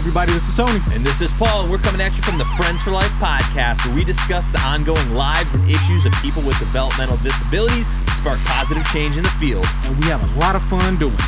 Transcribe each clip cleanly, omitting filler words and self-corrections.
everybody, this is Tony. And this is Paul, and we're coming at you from the Friends for Life podcast, where we discuss the ongoing lives and issues of people with developmental disabilities to spark positive change in the field. And we have a lot of fun doing it.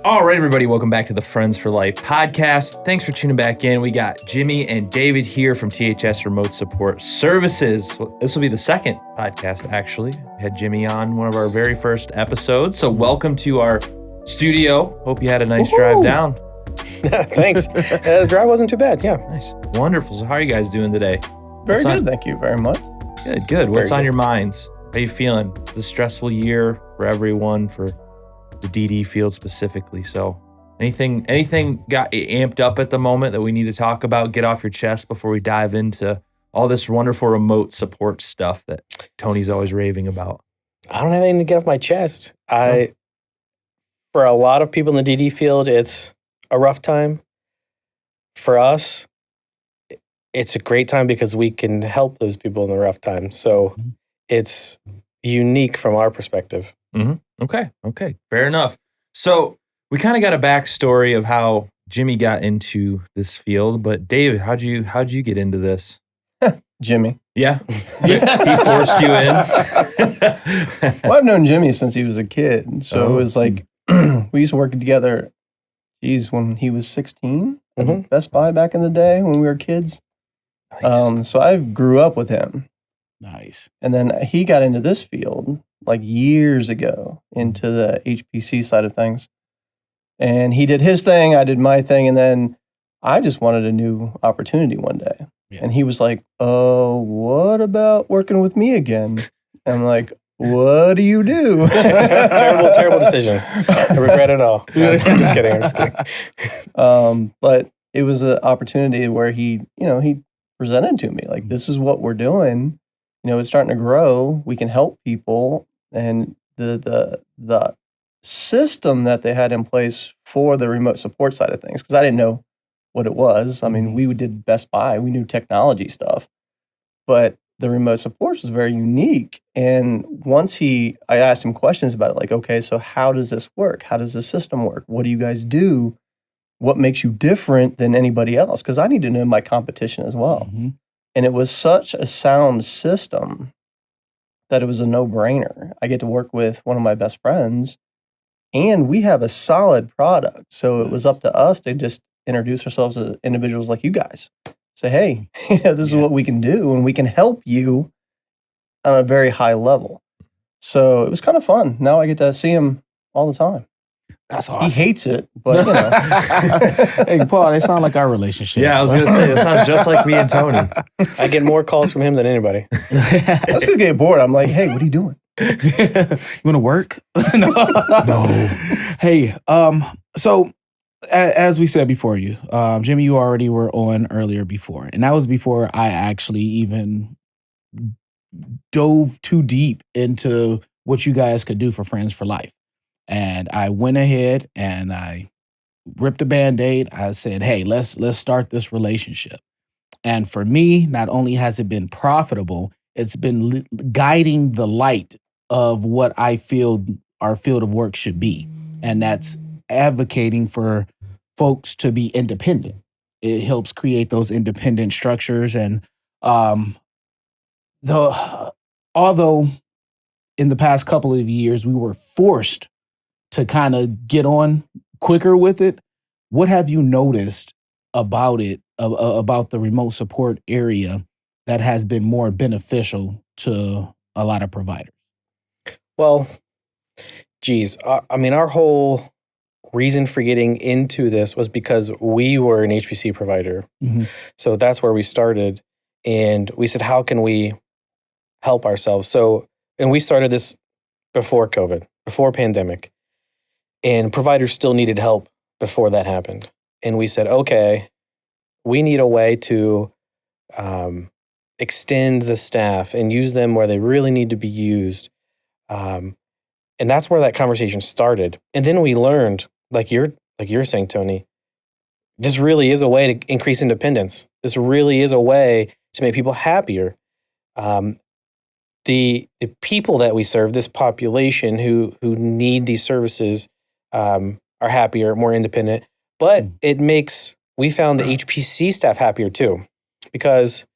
All right, everybody, welcome back to the Friends for Life podcast. Thanks for tuning back in. We got Jimmy and David here from THS Remote Support Services. This will be the second podcast, actually. We had Jimmy on one of our very first episodes. So welcome to our studio. Hope you had a nice drive down. Thanks. The drive wasn't too bad. Yeah. Nice. Wonderful. So how are you guys doing today? Very good. Thank you very much. Good. What's on your minds? How are you feeling? It's a stressful year for everyone, for the DD field specifically. So anything got amped up at the moment that we need to talk about, get off your chest before we dive into all this wonderful remote support stuff that Tony's always raving about? I don't have anything to get off my chest. For a lot of people in the DD field, it's a rough time. For us, it's a great time because we can help those people in the rough time. So it's unique from our perspective. Mm-hmm. Okay. Fair enough. So we kind of got a backstory of how Jimmy got into this field, but David, how'd you get into this? Jimmy. Yeah. He forced you in. Well, I've known Jimmy since he was a kid. So it was like, we used to work together, when he was 16 at Best Buy back in the day when we were kids. Nice. So I grew up with him. Nice. And then he got into this field like years ago, into the HPC side of things. And he did his thing, I did my thing, and then I just wanted a new opportunity one day. Yeah. And he was like, "Oh, what about working with me again?" I'm like, "What do you do?" Terrible decision. I regret it all. I'm just kidding. But it was an opportunity where he presented to me like, "This is what we're doing. It's starting to grow. We can help people." And the system that they had in place for the remote support side of things, because I didn't know what it was. I mean, we did Best Buy. We knew technology stuff. But the remote support was very unique. And once I asked him questions about it, like, okay, so how does this work? How does the system work? What do you guys do? What makes you different than anybody else? Because I need to know my competition as well. Mm-hmm. And it was such a sound system that it was a no-brainer. I get to work with one of my best friends, and we have a solid product. So it was up to us to just introduce ourselves as individuals like you guys. Say, hey, this is what we can do, and we can help you on a very high level. So it was kind of fun. Now I get to see him all the time. That's awesome. He hates it, but Hey, Paul, they sound like our relationship. Yeah, I was going to say, it sounds just like me and Tony. I get more calls from him than anybody. I was going to get bored. I'm like, hey, what are you doing? You want to work? No. Hey, so as we said before you, Jimmy, you already were on earlier before, and that was before I actually even dove too deep into what you guys could do for Friends for Life. And I went ahead and I ripped a Band-Aid. I said, hey, let's start this relationship. And for me, not only has it been profitable, it's been guiding the light of what I feel our field of work should be. And that's advocating for folks to be independent. It helps create those independent structures. And although in the past couple of years, we were forced to kind of get on quicker with it, what have you noticed about it, about the remote support area that has been more beneficial to a lot of providers? Well, our whole reason for getting into this was because we were an HPC provider. Mm-hmm. So that's where we started. And we said, how can we help ourselves? And we started this before COVID, before pandemic. And providers still needed help before that happened. And we said, okay, we need a way to extend the staff and use them where they really need to be used. And that's where that conversation started. And then we learned, like you're saying, Tony, this really is a way to increase independence. This really is a way to make people happier. The people that we serve, this population who need these services, are are happier, more independent. But we found the HPC staff happier too, because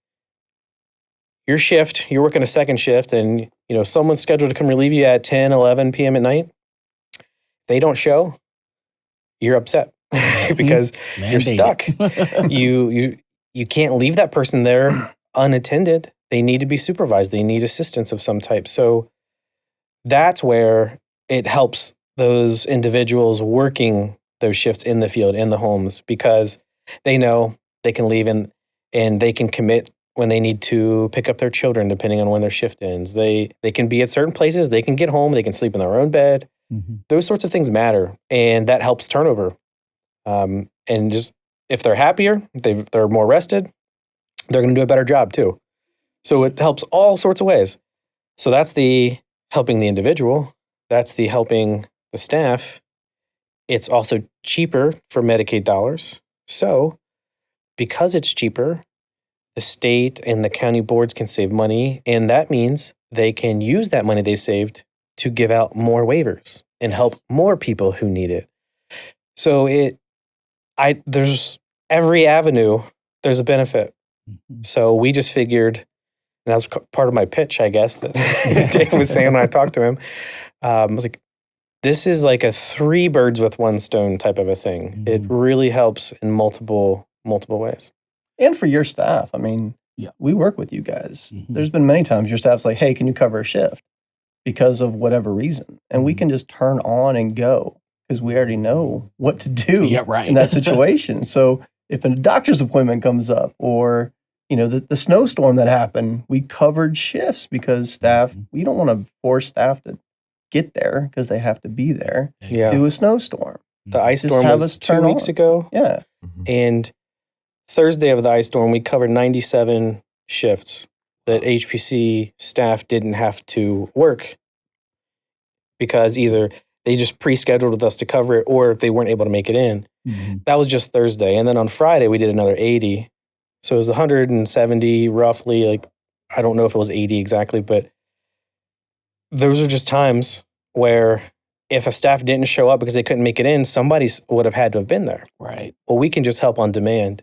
your shift, you're working a second shift, and someone's scheduled to come relieve you at 10, 11 p.m. at night. They don't show, you're upset because you're stuck. You can't leave that person there unattended. They need to be supervised. They need assistance of some type. So that's where it helps those individuals working those shifts in the field, in the homes, because they know they can leave and they can commit when they need to pick up their children, depending on when their shift ends. They can be at certain places. They can get home. They can sleep in their own bed. Those sorts of things matter, and that helps turnover. And just if they're happier, they're more rested, they're going to do a better job too. So it helps all sorts of ways. So that's the helping the individual. That's the helping the staff. It's also cheaper for Medicaid dollars. So because it's cheaper, the state and the county boards can save money, and that means they can use that money they saved to give out more waivers and help more people who need it. So there's every avenue, there's a benefit. So we just figured, and that was part of my pitch, I guess, that Dave was saying when I talked to him. I was like, this is like a 3 birds with 1 stone type of a thing. It really helps in multiple ways. And for your staff, I mean, we work with you guys. There's been many times your staff's like, hey, can you cover a shift? Because of whatever reason. And we can just turn on and go because we already know what to do in that situation. So if a doctor's appointment comes up, or the snowstorm that happened, we covered shifts because staff, we don't want to force staff to get there because they have to be there through a snowstorm. The ice storm was 2 weeks ago. Yeah. And Thursday of the ice storm, we covered 97 shifts that HPC staff didn't have to work because either they just pre-scheduled with us to cover it or they weren't able to make it in. That was just Thursday. And then on Friday, we did another 80. So it was 170 roughly. Like, I don't know if it was 80 exactly, but those are just times where if a staff didn't show up because they couldn't make it in, somebody would have had to have been there. Right. Well, we can just help on demand.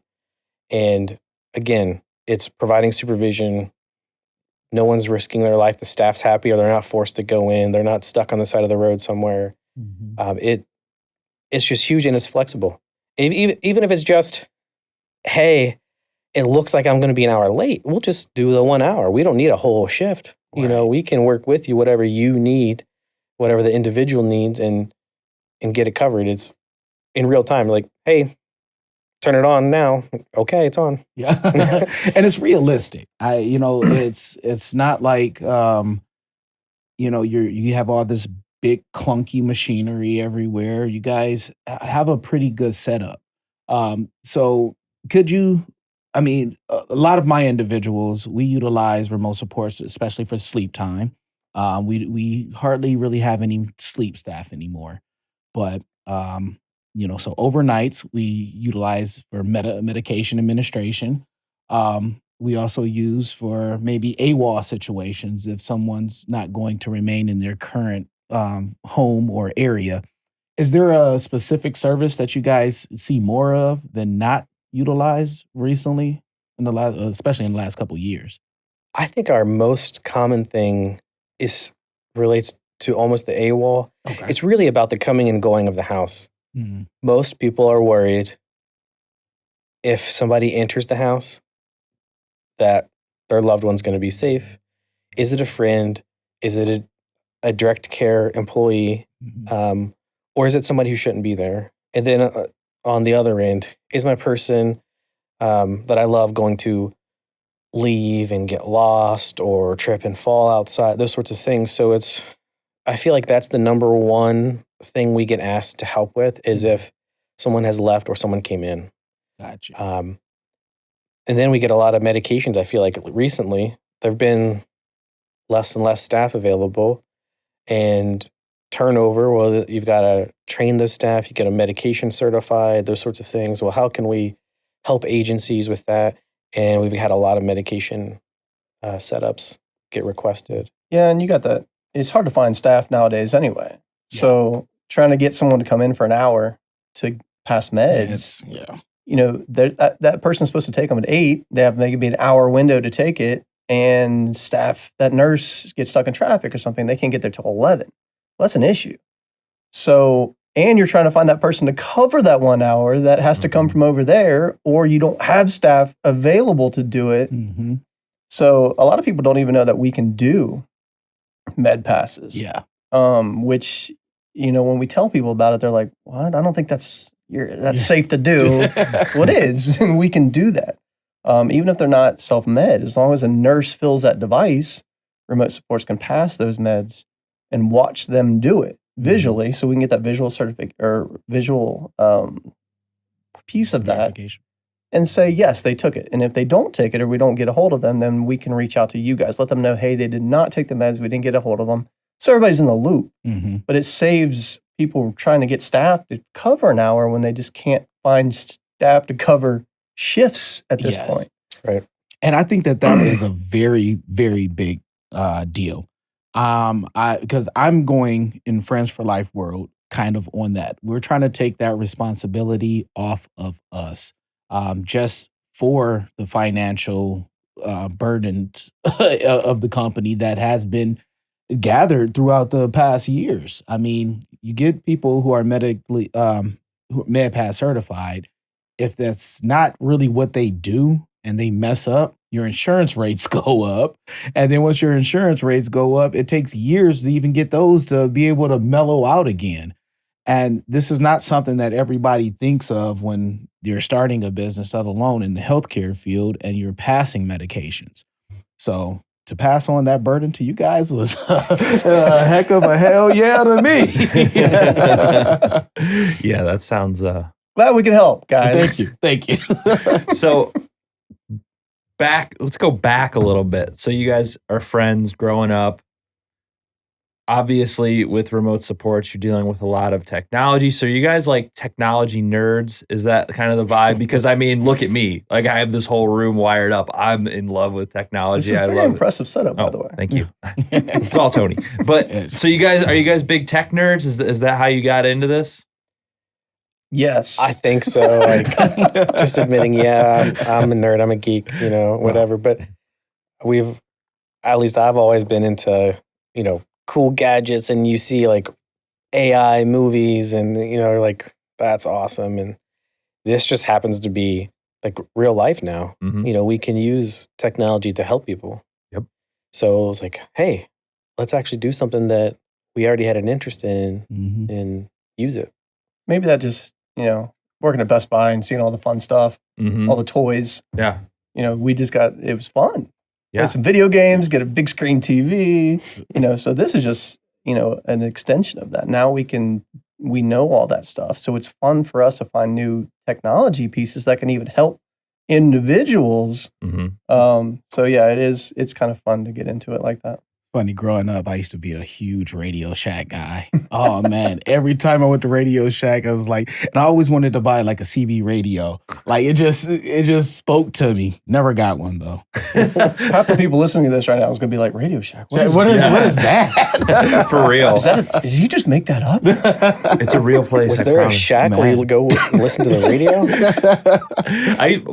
And again, it's providing supervision. No one's risking their life. The staff's happy, or they're not forced to go in. They're not stuck on the side of the road somewhere. It's just huge, and it's flexible. Even if it's just, hey, it looks like I'm going to be an hour late, we'll just do the 1 hour. We don't need a whole shift. Right. We can work with you, whatever you need, whatever the individual needs, and get it covered. It's in real time. Like, hey, turn it on now. Okay, it's on. Yeah. And it's realistic. It's not like, you have all this big clunky machinery everywhere. You guys have a pretty good setup. So could you, a lot of my individuals, we utilize remote supports, especially for sleep time. We hardly really have any sleep staff anymore, but, so overnights we utilize for medication administration. We also use for maybe AWOL situations if someone's not going to remain in their current home or area. Is there a specific service that you guys see more of than not utilized recently, especially in the last couple of years? I think our most common thing relates to almost the AWOL. Okay. It's really about the coming and going of the house. Most people are worried if somebody enters the house that their loved one's going to be safe. Is it a friend? Is it a direct care employee? Or is it somebody who shouldn't be there? And then on the other end, is my person that I love going to leave and get lost or trip and fall outside? Those sorts of things. So I feel like that's the number one thing we get asked to help with, is if someone has left or someone came in. Gotcha. And then we get a lot of medications. I feel like recently there have been less and less staff available, and turnover. Well, you've got to train the staff, you get a medication certified, those sorts of things. Well, how can we help agencies with that? And we've had a lot of medication setups get requested. Yeah, and you got that. It's hard to find staff nowadays anyway. Yeah. So trying to get someone to come in for an hour to pass meds. Yeah. That person's supposed to take them at 8. They have maybe an hour window to take it, and that nurse gets stuck in traffic or something. They can't get there till 11. Well, that's an issue. So, and you're trying to find that person to cover that 1 hour that has to come from over there, or you don't have staff available to do it. Mm-hmm. So a lot of people don't even know that we can do med passes. Yeah. Which, when we tell people about it, they're like, what? I don't think that's safe to do. Well, it is. We can do that. Even if they're not self-med, as long as a nurse fills that device, remote supports can pass those meds and watch them do it visually, so we can get that visual certificate or visual piece of that and say, yes, they took it. And if they don't take it or we don't get a hold of them, then we can reach out to you guys, let them know, hey, they did not take the meds, we didn't get a hold of them. So everybody's in the loop. Mm-hmm. But it saves people trying to get staff to cover an hour when they just can't find staff to cover shifts at this point. Right. And I think that is a very, very big deal. Because I'm going in Friends for Life world kind of on that. We're trying to take that responsibility off of us, just for the financial burden of the company that has been gathered throughout the past years. I mean, you get people who are medically MedPass certified. If that's not really what they do and they mess up, your insurance rates go up. And then once your insurance rates go up, it takes years to even get those to be able to mellow out again. And this is not something that everybody thinks of when you're starting a business, let alone in the healthcare field, and you're passing medications. So to pass on that burden to you guys was a heck of a hell yeah to me. Yeah, that sounds... Glad we can help, guys. Thank you. So let's go back a little bit. So you guys are friends growing up. Obviously, with remote supports, you're dealing with a lot of technology. So you guys like technology nerds? Is that kind of the vibe? Because I mean, look at me. Like I have this whole room wired up. I'm in love with technology. This is a very impressive setup, by the way. Thank you. It's all Tony. But so are you guys big tech nerds? Is that how you got into this? Yes. I think so. Like just admitting, I'm a nerd, I'm a geek, whatever. But I've always been into, cool gadgets, and you see like AI movies and, like that's awesome. And this just happens to be like real life now. Mm-hmm. We can use technology to help people. Yep. So it was like, hey, let's actually do something that we already had an interest in and use it. Maybe that just, working at Best Buy and seeing all the fun stuff, all the toys. Yeah. It was fun. Yeah. Play some video games, get a big screen TV, so this is just, an extension of that. Now we know all that stuff. So it's fun for us to find new technology pieces that can even help individuals. So yeah, it's kind of fun to get into it like that. Funny, growing up, I used to be a huge Radio Shack guy. Oh man, every time I went to Radio Shack, I was like, and I always wanted to buy like a CB radio. Like it just spoke to me. Never got one though. Half the people listening to this right now is going to be like, Radio Shack. What is that? For real? Did you just make that up? It's a real place. Was there a shack where you would go listen to the radio?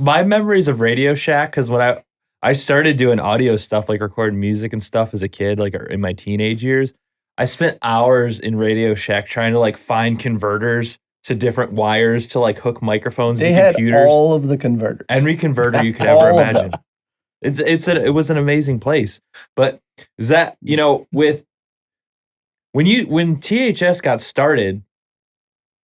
My memories of Radio Shack, because when I started doing audio stuff, like recording music and stuff as a kid, like in my teenage years. I spent hours in Radio Shack trying to like find converters to different wires to like hook microphones to computers. Had all of the converters. Every converter you could ever imagine. It was an amazing place. But is that, with when THS got started,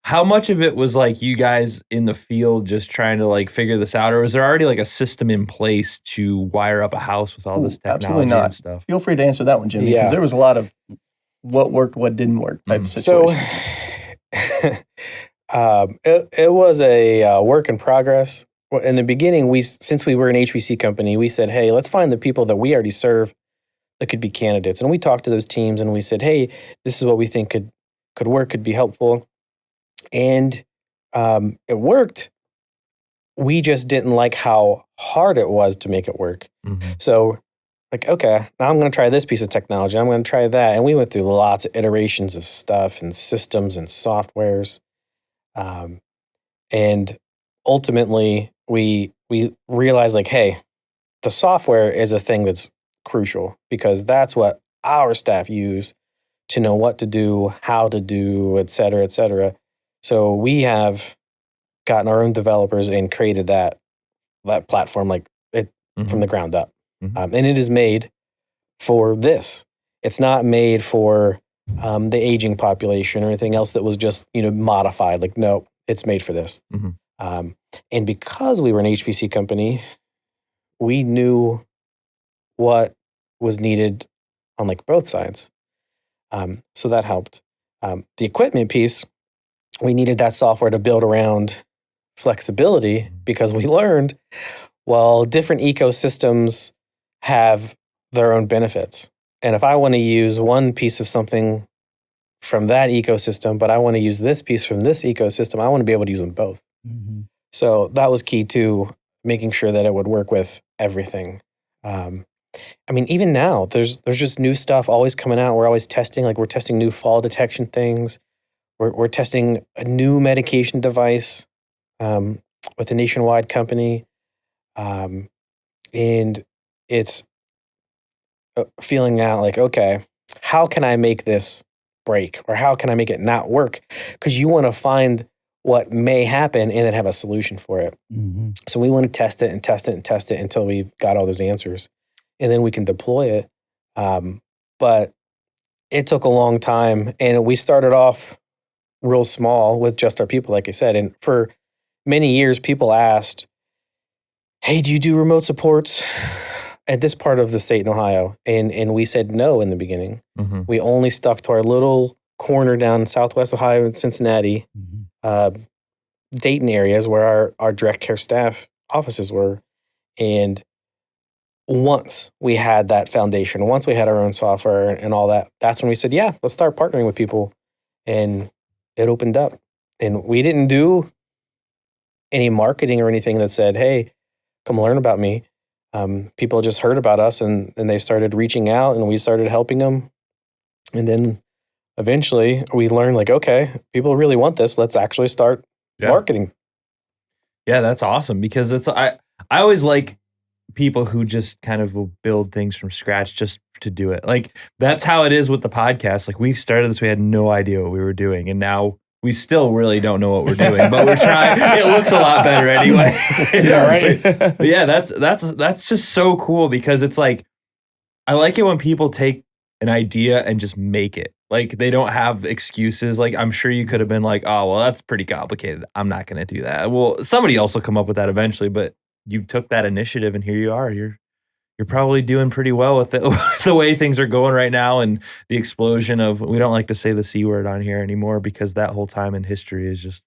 how much of it was like you guys in the field just trying to like figure this out, or was there already like a system in place to wire up a house with all this technology and stuff? Feel free to answer that one, Jimmy, because there was a lot of what worked, what didn't work type of situation. So it was a work in progress. In the beginning, since we were an HBC company, we said, hey, let's find the people that we already serve that could be candidates. And we talked to those teams and we said, hey, this is what we think could work, could be helpful. And it worked. We just didn't like how hard it was to make it work. Mm-hmm. So like, okay, now I'm going to try this piece of technology. I'm going to try that. And we went through lots of iterations of stuff and systems and softwares. And ultimately, we realized like, hey, the software is a thing that's crucial because that's what our staff use to know what to do, how to do, et cetera, et cetera. So we have gotten our own developers and created that platform like it from the ground up. And it is made for this. It's not made for the aging population or anything else that was just, modified. Like, no, it's made for this. And because we were an HPC company, we knew what was needed on like both sides. So that helped. The equipment piece, we needed that software to build around flexibility because we learned, well, different ecosystems have their own benefits. And if I want to use one piece of something from that ecosystem, but I want to use this piece from this ecosystem, I want to be able to use them both. So that was key to making sure that it would work with everything. I mean, even now, there's just new stuff always coming out. We're always testing, like we're testing new fall detection things. We're testing a new medication device with a nationwide company. And it's feeling out like, okay, how can I make this break? Or how can I make it not work? Because you want to find what may happen and then have a solution for it. So we want to test it and test it and test it until we've got all those answers. And then we can deploy it. But it took a long time. And we started off real small with just our people, like I said. And for many years, people asked, hey, do you do remote supports at this part of the state in Ohio? And we said no in the beginning. We only stuck to our little corner down in Southwest Ohio and Cincinnati, Dayton areas where our direct care staff offices were. And once we had that foundation, once we had our own software and all that, that's when we said, yeah, let's start partnering with people. And it opened up. And we didn't do any marketing or anything that said, hey, come learn about me. People just heard about us and they started reaching out and we started helping them. And then eventually we learned like, okay, people really want this. Let's actually start marketing. Yeah, that's awesome because I always like people who just kind of will build things from scratch just to do it. Like that's how it is with the podcast. Like we started this, we had no idea what we were doing. And now we still really don't know what we're doing, but we're trying. It looks a lot better anyway. But yeah, that's just so cool because it's like, I like it when people take an idea and just make it. Like they don't have excuses. Like I'm sure you could have been like, oh, well, that's pretty complicated. I'm not going to do that. Well, somebody else will come up with that eventually, but you took that initiative and here you are. You're probably doing pretty well with it, the way things are going right now and the explosion of, we don't like to say the C word on here anymore because that whole time in history is just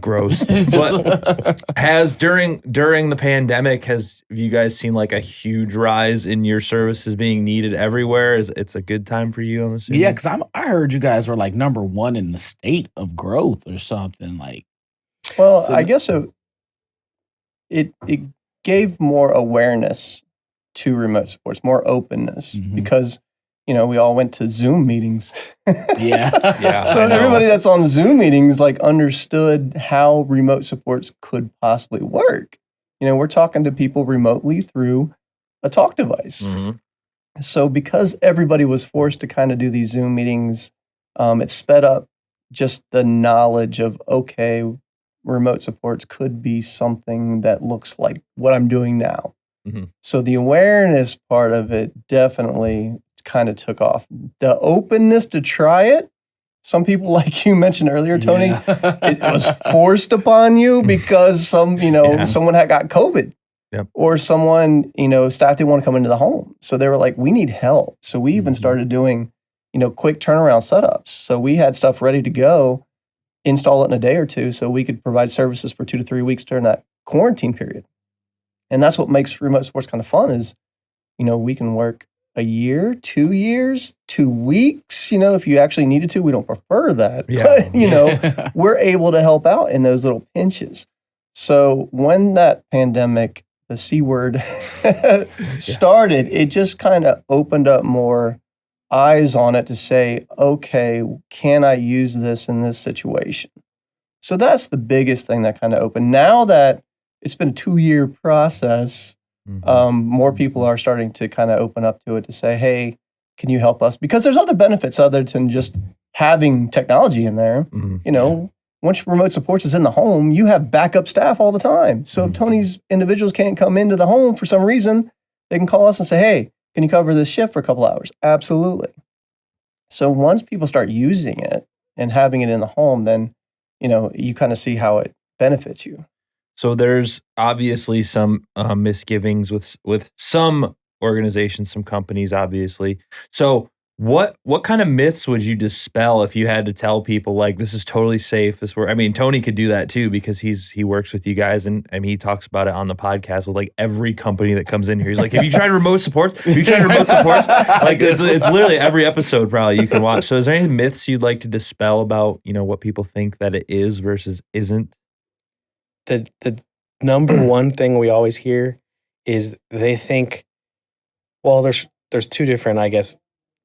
gross. But has during the pandemic, have you guys seen like a huge rise in your services being needed everywhere? It's a good time for you, I'm assuming? Yeah, because I heard you guys were like #1 in the state of growth or something like. Well, so I guess it gave more awareness to remote supports, more openness because, we all went to Zoom meetings. Yeah. So everybody that's on Zoom meetings like understood how remote supports could possibly work. We're talking to people remotely through a talk device. So because everybody was forced to kind of do these Zoom meetings, it sped up just the knowledge of, okay, remote supports could be something that looks like what I'm doing now. So the awareness part of it definitely kind of took off. The openness to try it, some people, like you mentioned earlier, Tony, it was forced upon you because someone had got COVID. Or someone, staff didn't want to come into the home. So they were like, we need help. So we even started doing, quick turnaround setups. So we had stuff ready to go, install it in a day or two so we could provide services for 2 to 3 weeks during that quarantine period. And that's what makes remote supports kind of fun is, we can work a year, 2 years, 2 weeks, if you actually needed to. We don't prefer that. But, we're able to help out in those little pinches. So when that pandemic C word started, it just kind of opened up more eyes on it to say, okay, can I use this in this situation? So that's the biggest thing that kind of opened. Now that it's been a 2-year process, more people are starting to kind of open up to it to say, hey, can you help us? Because there's other benefits other than just having technology in there. You know, once remote supports is in the home, you have backup staff all the time. So if Tony's individuals can't come into the home for some reason, they can call us and say, hey, can you cover this shift for a couple hours? Absolutely. So once people start using it and having it in the home, then, you know, you kind of see how it benefits you. So there's obviously some misgivings with some organizations, some companies, obviously. So what kind of myths would you dispel if you had to tell people like this is totally safe? I mean, Tony could do that too because he works with you guys and I mean he talks about it on the podcast with like every company that comes in here. He's like, have you tried remote supports? Have you tried remote supports? Like it's literally every episode probably you can watch. So is there any myths you'd like to dispel about, you know, what people think that it is versus isn't? The number one thing we always hear is they think, well, there's two different, I guess,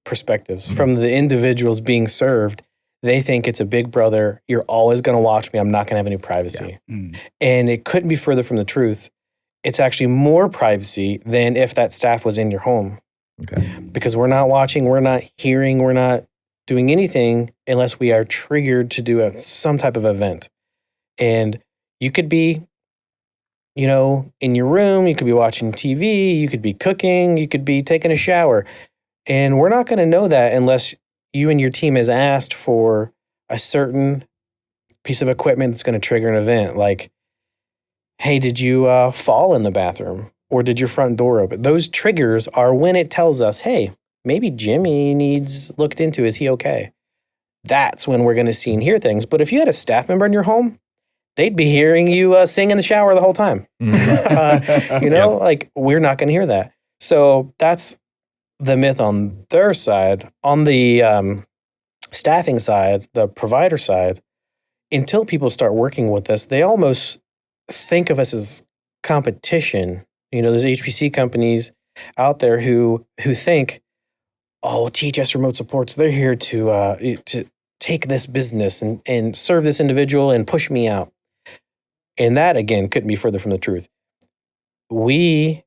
perspectives. From the individuals being served, they think it's a big brother. You're always going to watch me. I'm not going to have any privacy. And it couldn't be further from the truth. It's actually more privacy than if that staff was in your home. Okay. Because we're not watching, we're not hearing, we're not doing anything unless we are triggered to do some type of event. And you could be, you know, in your room, you could be watching TV, you could be cooking, you could be taking a shower. And we're not going to know that unless you and your team has asked for a certain piece of equipment that's going to trigger an event. Like, hey, did you fall in the bathroom? Or did your front door open? Those triggers are when it tells us, hey, maybe Jimmy needs looked into. Is he okay? That's when we're going to see and hear things. But if you had a staff member in your home, they'd be hearing you sing in the shower the whole time. You know, like we're not going to hear that. So that's the myth on their side. On the staffing side, the provider side, until people start working with us, they almost think of us as competition. You know, there's HPC companies out there who think, oh, THS remote supports, they're here to take this business and serve this individual and push me out. And that, again, couldn't be further from the truth. We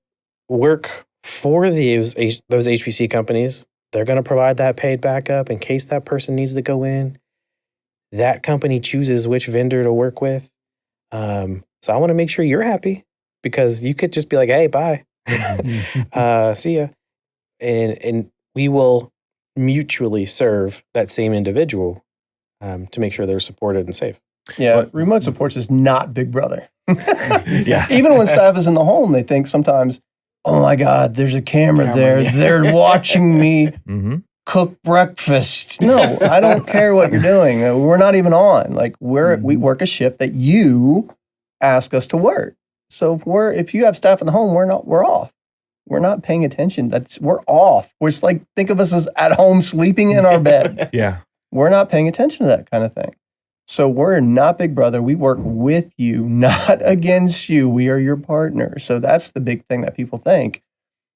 work for those HPC companies. They're going to provide that paid backup in case that person needs to go in. That company chooses which vendor to work with. So I want to make sure you're happy because you could just be like, hey, bye. See ya. And we will mutually serve that same individual to make sure they're supported and safe. Yeah, remote supports is not Big Brother. Yeah. Even when staff is in the home, they think sometimes, oh my God, there's a camera there. Yeah. They're watching me cook breakfast. No, I don't care what you're doing. We're not even on. Like we work a shift that you ask us to work. So if you have staff in the home, we're off. We're not paying attention. We're off. We're just like, think of us as at home sleeping in our bed. Yeah. We're not paying attention to that kind of thing. So we're not Big Brother. We work with you, not against you. We are your partner. So that's the big thing that people think.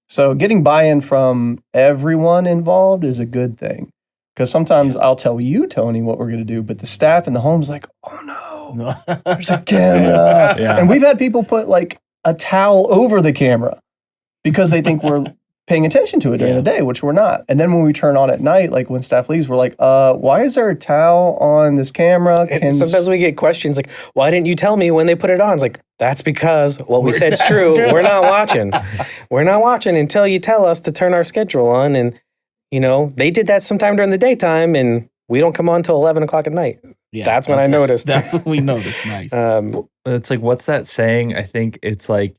So getting buy-in from everyone involved is a good thing. Because sometimes I'll tell you, Tony, what we're going to do, but the staff in the home's like, oh no, there's a camera. Yeah. And we've had people put like a towel over the camera because they think we're paying attention to it during the day, which we're not. And then when we turn on at night, like when staff leaves, we're like, why is there a towel on this camera? And sometimes we get questions like, why didn't you tell me when they put it on? It's like, that's because what we said is true. We're not watching. We're not watching until you tell us to turn our schedule on. And, you know, they did that sometime during the daytime and we don't come on until 11 o'clock at night. Yeah, that's when I noticed. That's when we noticed. Nice. It's like, what's that saying? I think it's like,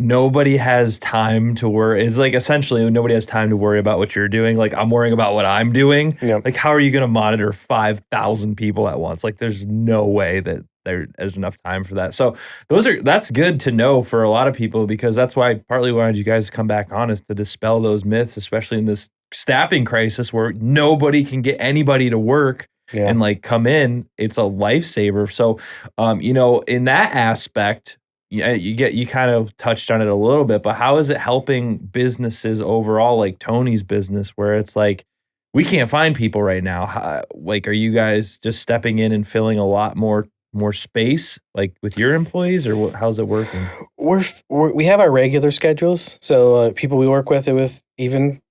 nobody has time to worry. It's like essentially nobody has time to worry about what you're doing. Like I'm worrying about what I'm doing. Yep. Like how are you going to monitor 5,000 people at once? Like there's no way that there is enough time for that. So that's good to know for a lot of people because that's why partly wanted you guys to come back on is to dispel those myths, especially in this staffing crisis where nobody can get anybody to work and like come in. It's a lifesaver. So, you know, in that aspect, you kind of touched on it a little bit, but how is it helping businesses overall, like Tony's business, where it's like, we can't find people right now? Like, are you guys just stepping in and filling a lot more space, like with your employees, or how's it working? We have our regular schedules. So people we work with even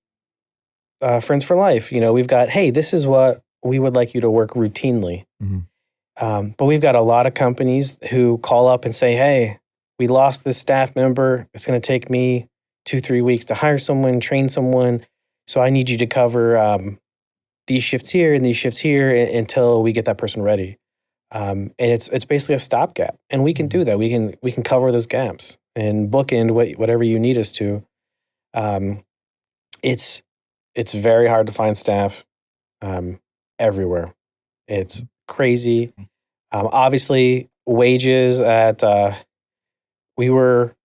friends for life. We've got, hey, this is what we would like you to work routinely. But we've got a lot of companies who call up and say, hey, we lost this staff member. It's going to take me 2-3 weeks to hire someone, train someone. So I need you to cover these shifts here and these shifts here until we get that person ready. And it's basically a stopgap, and we can do that. We can cover those gaps and bookend whatever you need us to. It's very hard to find staff everywhere. It's crazy. Obviously, wages at we were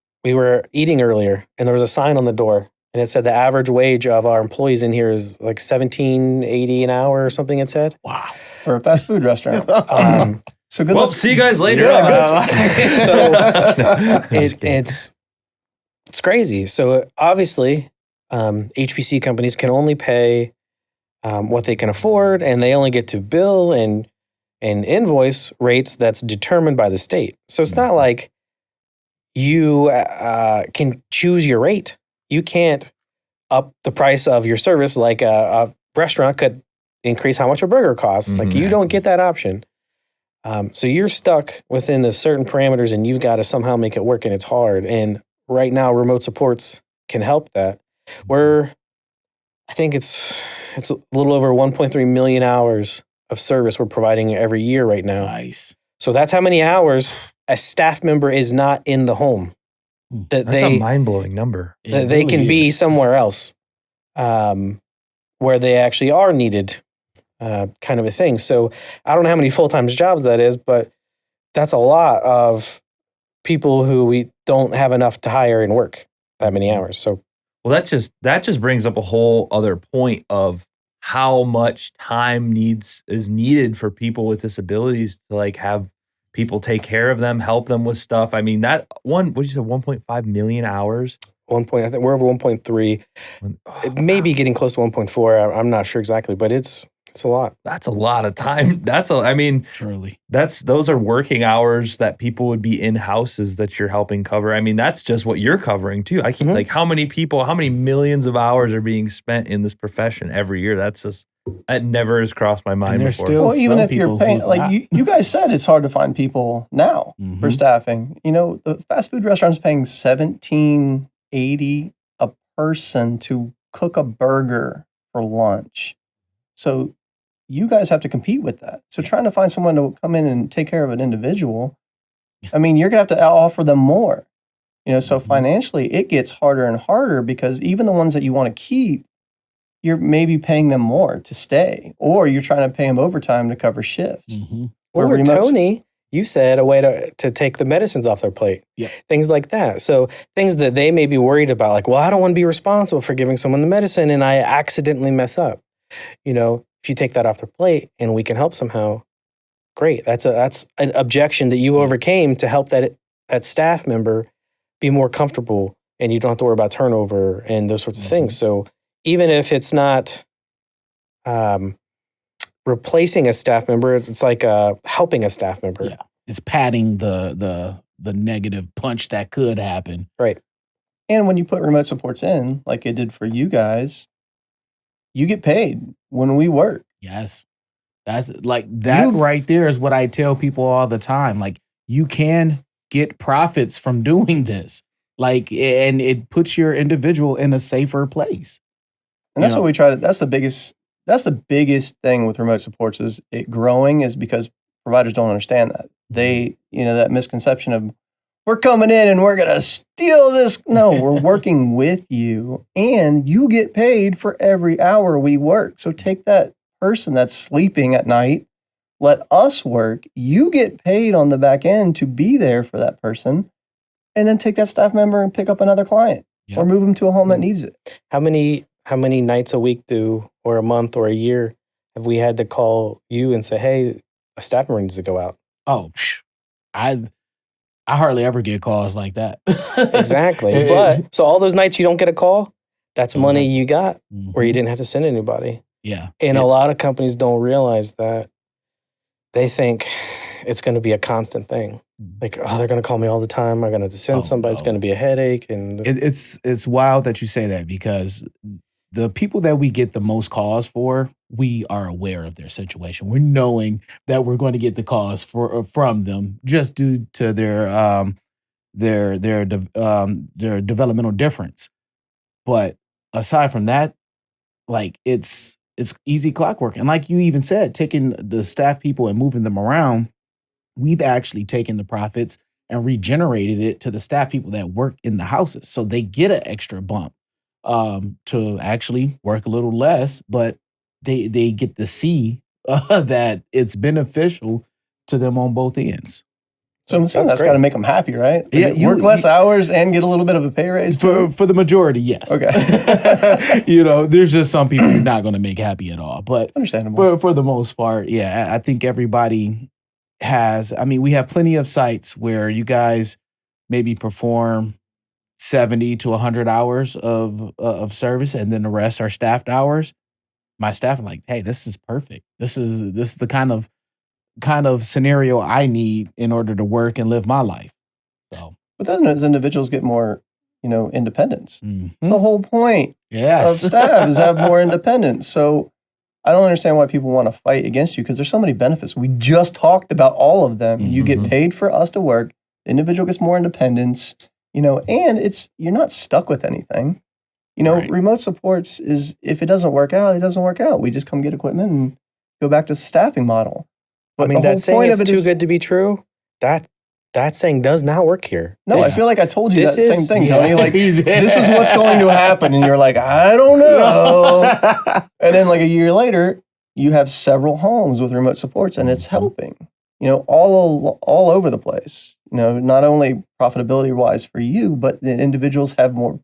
eating earlier, and there was a sign on the door, and it said the average wage of our employees in here is like $17.80 an hour or something. It said, wow, for a fast food restaurant. So good Well, luck. see you guys later. It's crazy. So obviously, HPC companies can only pay what they can afford, and they only get to bill and invoice rates that's determined by the state. So it's not like you can choose your rate. You can't up the price of your service like a restaurant could increase how much a burger costs. Like, you don't get that option. So you're stuck within the certain parameters, and you've got to somehow make it work, and it's hard. And right now, remote supports can help that. I think it's a little over 1.3 million hours of service we're providing every year right now. Nice. So that's how many hours a staff member is not in the home. That's a mind-blowing number. That they can be somewhere else, where they actually are needed, kind of a thing. So I don't know how many full-time jobs that is, but that's a lot of people who we don't have enough to hire and work that many hours. So, well, that just brings up a whole other point of how much time is needed for people with disabilities to like have people take care of them, help them with stuff. I mean, that what did you say, 1.5 million hours? I think we're over 1.3. It may be getting close to 1.4. I'm not sure exactly, but it's a lot. That's a lot of time. Truly. Those are working hours that people would be in houses that you're helping cover. I mean, that's just what you're covering too. I can like, how many millions of hours are being spent in this profession every year? That never has crossed my mind before. Well, even if you're paying, like you guys said, it's hard to find people now for staffing. The fast food restaurant's paying $17.80 a person to cook a burger for lunch. So you guys have to compete with that. So trying to find someone to come in and take care of an individual, I mean, you're going to have to offer them more. So financially, it gets harder and harder, because even the ones that you want to keep, you're maybe paying them more to stay, or you're trying to pay them overtime to cover shifts. Or Tony, you said a way to take the medicines off their plate. Yeah. Things like that. So things that they may be worried about, like, well, I don't want to be responsible for giving someone the medicine and I accidentally mess up. If you take that off their plate and we can help somehow, great. That's an objection that you overcame to help that staff member be more comfortable, and you don't have to worry about turnover and those sorts of things. So even if it's not replacing a staff member, it's like helping a staff member. Yeah, it's padding the negative punch that could happen. Right. And when you put remote supports in, like it did for you guys, you get paid when we work. Yes. That's like that right there is what I tell people all the time. Like, you can get profits from doing this. Like, and it puts your individual in a safer place. And that's what we try to, that's the biggest thing with remote supports is it growing, is because providers don't understand that. They, that misconception of, we're coming in and we're going to steal this. No, we're working with you, and you get paid for every hour we work. So take that person that's sleeping at night, let us work. You get paid on the back end to be there for that person, and then take that staff member and pick up another client or move them to a home that needs it. How many nights a week or a month or a year have we had to call you and say, hey, a staff member needs to go out? Oh, I hardly ever get calls like that. Exactly. But so all those nights you don't get a call, that's money you got where you didn't have to send anybody. Yeah. And a lot of companies don't realize that. They think it's going to be a constant thing. Like, oh, they're going to call me all the time. I'm going to have to send somebody. It's going to be a headache. And it's wild that you say that, because the people that we get the most calls for, we are aware of their situation. We're knowing that we're going to get the calls from them just due to their developmental difference. But aside from that, like it's easy clockwork. And like you even said, taking the staff people and moving them around, we've actually taken the profits and regenerated it to the staff people that work in the houses. So they get an extra bump to actually work a little less, but they get to see that it's beneficial to them on both ends. So I'm assuming that's got to make them happy, right? Like Yeah, work less hours and get a little bit of a pay raise for the majority. Yes. Okay. There's just some people you're not going to make happy at all, but understandable. For the most part, yeah, I think everybody has. I mean, we have plenty of sites where you guys maybe perform 70 to 100 hours of service, and then the rest are staffed hours. My staff are like, hey, this is perfect. This is the kind of scenario I need in order to work and live my life. So, but then as individuals get more, independence. Mm-hmm. It's the whole point of staff is have more independence. So I don't understand why people want to fight against you, because there's so many benefits. We just talked about all of them. You get paid for us to work. The individual gets more independence, and you're not stuck with anything. Right. Remote supports is, if it doesn't work out, it doesn't work out. We just come get equipment and go back to the staffing model. But that saying is too good to be true. That saying does not work here. No, I feel like I told you that same thing, Tony. Like, this is what's going to happen. And you're like, I don't know. And then like a year later, you have several homes with remote supports, and it's helping, all over the place. Not only profitability-wise for you, but the individuals have more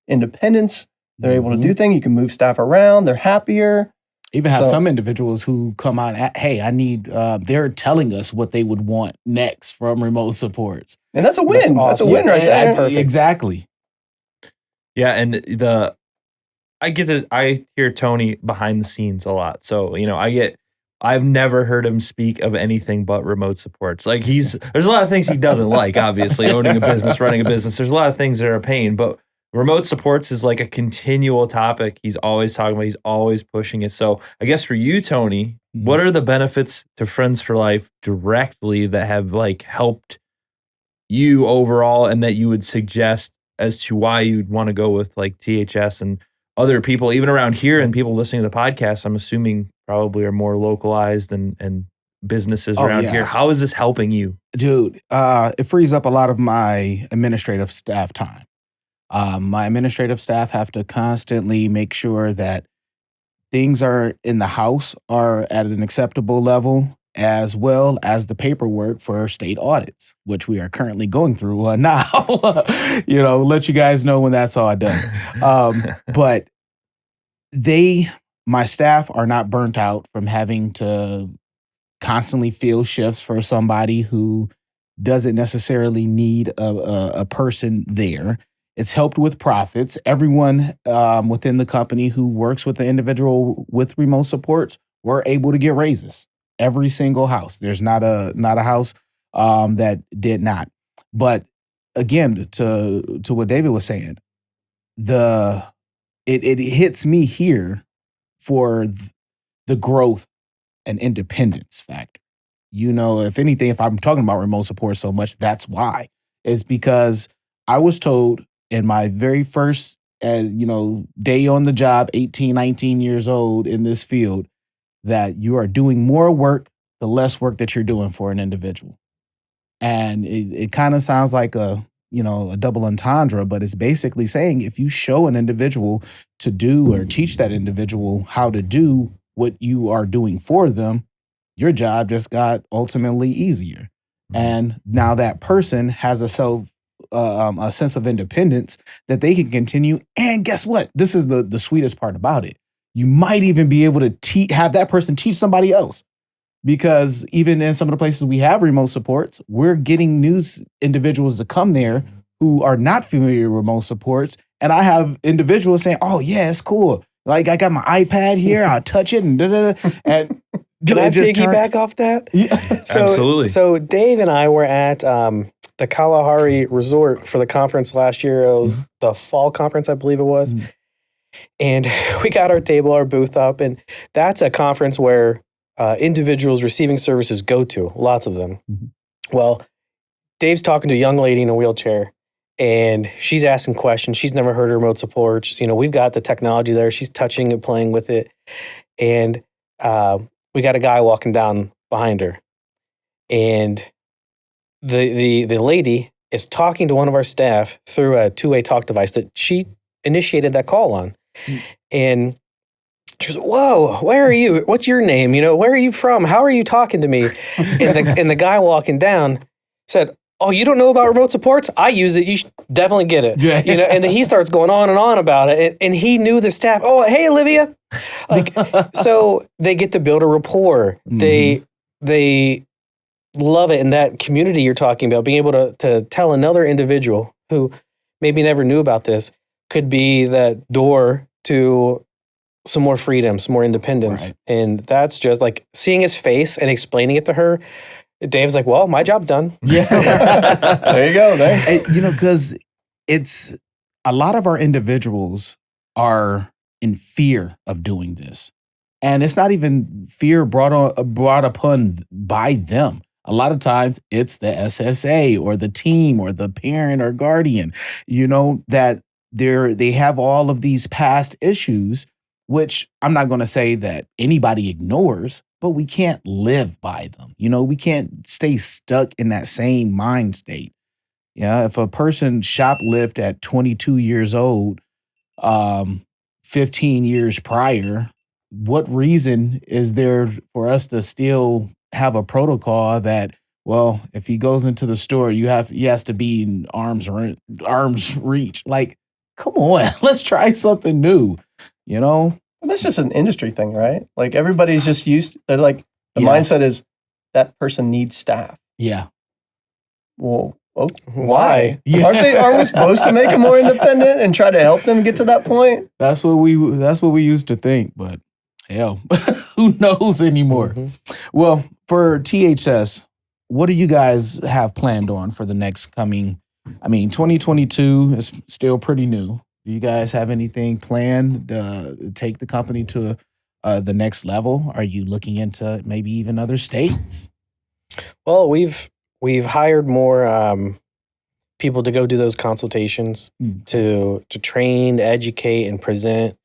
independence. They're able to do things. You can move staff around. They're happier. Even have some individuals who come out, hey, I need, they're telling us what they would want next from remote supports. And that's a win. That's a win right there. Perfect. Exactly. Yeah. And I hear Tony behind the scenes a lot. So, I've never heard him speak of anything but remote supports. Like there's a lot of things he doesn't like, obviously, owning a business, running a business. There's a lot of things that are a pain, but remote supports is like a continual topic. He's always talking about, he's always pushing it. So I guess for you, Tony, what are the benefits to Friends for Life directly that have like helped you overall, and that you would suggest as to why you'd want to go with like THS and other people, even around here, and people listening to the podcast, I'm assuming probably are more localized and businesses around here. How is this helping you? Dude, it frees up a lot of my administrative staff time. My administrative staff have to constantly make sure that things are in the house are at an acceptable level, as well as the paperwork for state audits, which we are currently going through now. Let you guys know when that's all done. But my staff are not burnt out from having to constantly fill shifts for somebody who doesn't necessarily need a person there. It's helped with profits. Everyone within the company who works with the individual with remote supports were able to get raises. Every single house. There's not a house that did not. But again, to what David was saying, it hits me here for the growth and independence factor. If anything, if I'm talking about remote support so much, that's why. It's because I was told in my very first, day on the job, 18, 19 years old in this field, that you are doing more work, the less work that you're doing for an individual. And it kind of sounds like a double entendre, but it's basically saying if you show an individual to do or teach that individual how to do what you are doing for them, your job just got ultimately easier. And now that person has a sense of independence that they can continue. And guess what? This is the sweetest part about it. You might even be able to have that person teach somebody else. because even in some of the places we have remote supports, we're getting new individuals to come there who are not familiar with remote supports. And I have individuals saying, "Oh yeah, it's cool. Like I got my iPad here, I'll touch it and and can I piggyback off that? Yeah. Absolutely. So Dave and I were at the Kalahari Resort for the conference last year. It was the fall conference, I believe it was. And we got our table, our booth up, and that's a conference where individuals receiving services go to, lots of them. Well, Dave's talking to a young lady in a wheelchair, and she's asking questions. She's never heard of remote support. You know, we've got the technology there. She's touching it, playing with it. And we got a guy walking down behind her. And the lady is talking to one of our staff through a two-way talk device that she initiated that call on. And she was, "Whoa, where are you? What's your name? You know, where are you from? How are you talking to me?" And the guy walking down said, "Oh, you don't know about remote supports? I use it. You should definitely get it." Yeah. You know, and then he starts going on and on about it. And he knew the staff. "Oh, hey, Olivia." Like, so they get to build a rapport. They love it in that community you're talking about, being able to tell another individual who maybe never knew about this could be that door to some more freedom, some more independence. Right. And that's just like seeing his face and explaining it to her. Dave's like, "Well, my job's done." Yeah. There you go. Thanks. And, you know, because it's a lot of our individuals are in fear of doing this. And it's not even fear brought upon by them. A lot of times it's the SSA or the team or the parent or guardian, you know, that they have all of these past issues, which I'm not going to say that anybody ignores, but we can't live by them. You know, we can't stay stuck in that same mind state. Yeah, if a person shoplift at 22 years old, 15 years prior, what reason is there for us to still have a protocol that, well, if he goes into the store, he has to be in arm's reach? Like, come on, let's try something new, you know? Well, that's just an industry thing, right? Like everybody's just they're like, the mindset is that person needs staff. Yeah. Well, Why? Yeah. Aren't we supposed to make them more independent and try to help them get to that point? That's what we used to think, but hell, who knows anymore? Well, for THS, what do you guys have planned on for the next coming? I mean, 2022 is still pretty new. Do you guys have anything planned to take the company to the next level? Are you looking into maybe even other states? Well, we've hired more people to go do those consultations to train, educate, and present.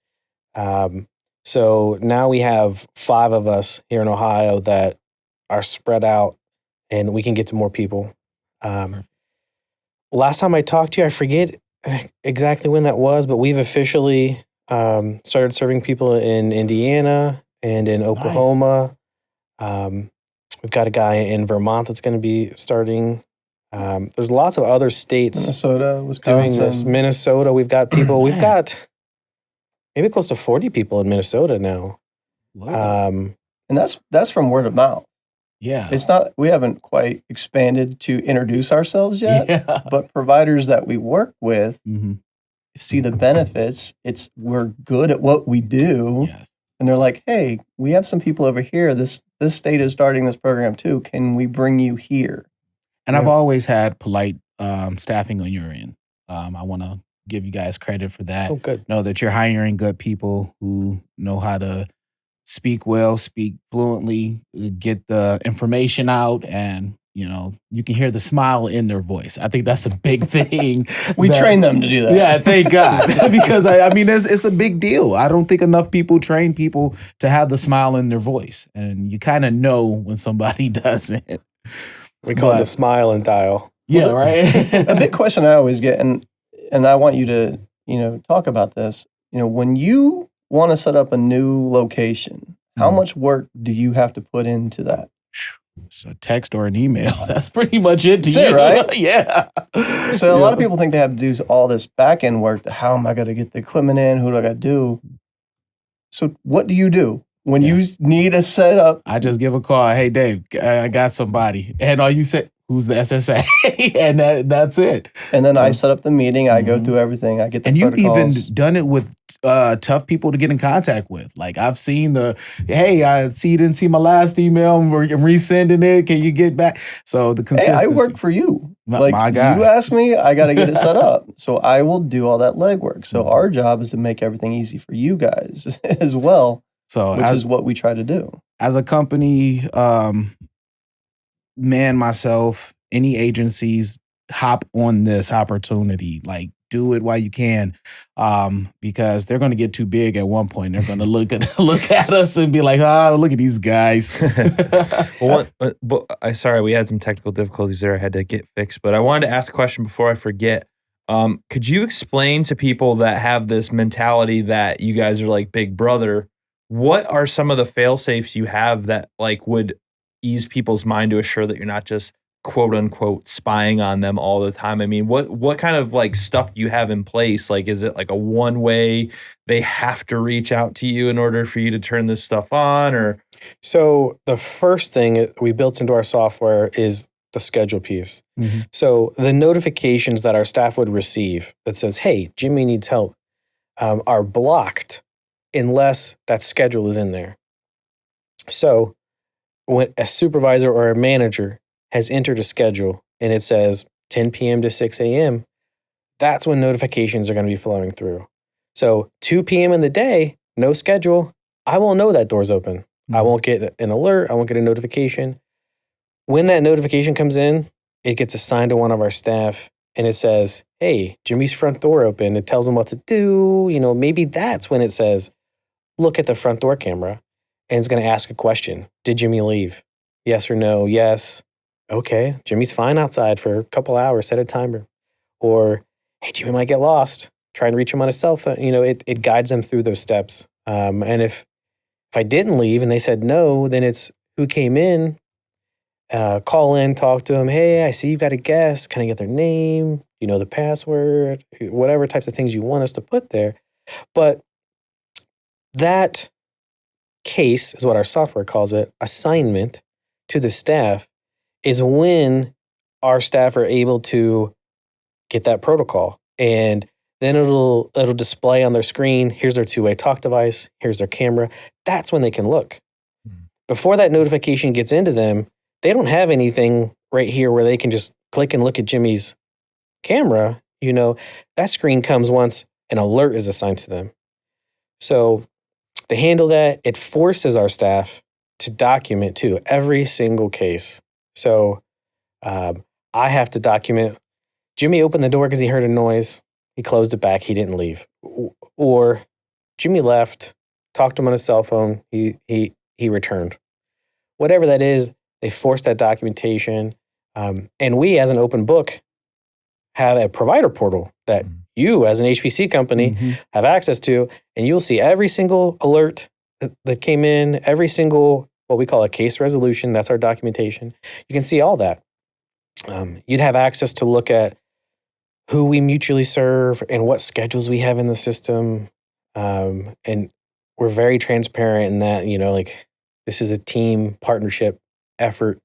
So now we have 5 of us here in Ohio that are spread out, and we can get to more people. Last time I talked to you, I forget exactly when that was, but we've officially started serving people in Indiana and in Oklahoma. Nice. We've got a guy in Vermont that's going to be starting. There's lots of other states. Minnesota, Wisconsin. Doing this. Minnesota, we've got people. We've got maybe close to 40 people in Minnesota now. And that's from word of mouth. Yeah. It's not, we haven't quite expanded to introduce ourselves yet, but providers that we work with see the benefits. We're good at what we do. Yes. And they're like, "Hey, we have some people over here. This state is starting this program too. Can we bring you here?" And I've always had polite staffing on your end. I want to give you guys credit for that. Oh, good. Know that you're hiring good people who know how to speak well, speak fluently, get the information out, and you can hear the smile in their voice. I think that's a big thing. We train them to do that. Yeah, thank God. Because I mean, it's a big deal. I don't think enough people train people to have the smile in their voice. And you kind of know when somebody doesn't. We call it the smile and dial. Yeah, right. A big question I always get, and I want you to talk about this. When you want to set up a new location, how much work do you have to put into that? It's a text or an email. That's pretty much it to That's you. it, right? Yeah. So a lot of people think they have to do all this back end work. How am I going to get the equipment in? Who do I got to do? So what do you do? When you need a setup, I just give a call. Hey, Dave, I got somebody. And all you say, who's the SSA? And that's it. And then I set up the meeting. I go through everything. I get the protocols. You've even done it with tough people to get in contact with. Like I've seen hey, I see you didn't see my last email. I'm resending it. Can you get back? So the consistency. Hey, I work for you. My God. You ask me, I got to get it set up. So I will do all that legwork. So our job is to make everything easy for you guys as well. So which is what we try to do. As a company, myself, any agencies, hop on this opportunity. Like, do it while you can, because they're going to get too big at one point. They're going to look at us and be like, look at these guys. Sorry, we had some technical difficulties there. I had to get fixed. But I wanted to ask a question before I forget. Could you explain to people that have this mentality that you guys are like Big Brother, what are some of the fail-safes you have that like would ease people's mind to assure that you're not just quote unquote spying on them all the time? I mean, what kind of like stuff do you have in place? Like, is it like a one way they have to reach out to you in order for you to turn this stuff on? Or so the first thing we built into our software is the schedule piece. Mm-hmm. So the notifications that our staff would receive that says, hey, Jimmy needs help, are blocked unless that schedule is in there. So when a supervisor or a manager has entered a schedule and it says 10 p.m. to 6 a.m., that's when notifications are going to be flowing through. So 2 p.m. in the day, no schedule, I won't know that door's open. Mm-hmm. I won't get an alert. I won't get a notification. When that notification comes in, it gets assigned to one of our staff and it says, hey, Jimmy's front door open. It tells them what to do. Maybe that's when it says, look at the front door camera, and it's going to ask a question. Did Jimmy leave? Yes or no? Yes. Okay, Jimmy's fine outside for a couple hours, set a timer. Or, hey, Jimmy might get lost. Try and reach him on his cell phone. It guides them through those steps. And if I didn't leave and they said no, then it's who came in, call in, talk to them. Hey, I see you've got a guest. Can I get their name? The password? Whatever types of things you want us to put there. But that case is what our software calls it, assignment to the staff, is when our staff are able to get that protocol. And then it'll display on their screen, here's their two-way talk device, here's their camera. That's when they can look. Before that notification gets into them, they don't have anything right here where they can just click and look at Jimmy's camera. That screen comes once an alert is assigned to them. So to handle that, it forces our staff to document too, every single case. So I have to document, Jimmy opened the door because he heard a noise. He closed it back. He didn't leave. Or Jimmy left, talked to him on his cell phone. He returned. Whatever that is, they force that documentation. And we, as an open book, have a provider portal that you, as an HPC company, have access to, and you'll see every single alert that came in, every single, what we call a case resolution, that's our documentation. You can see all that. You'd have access to look at who we mutually serve and what schedules we have in the system. And we're very transparent in that, this is a team partnership effort.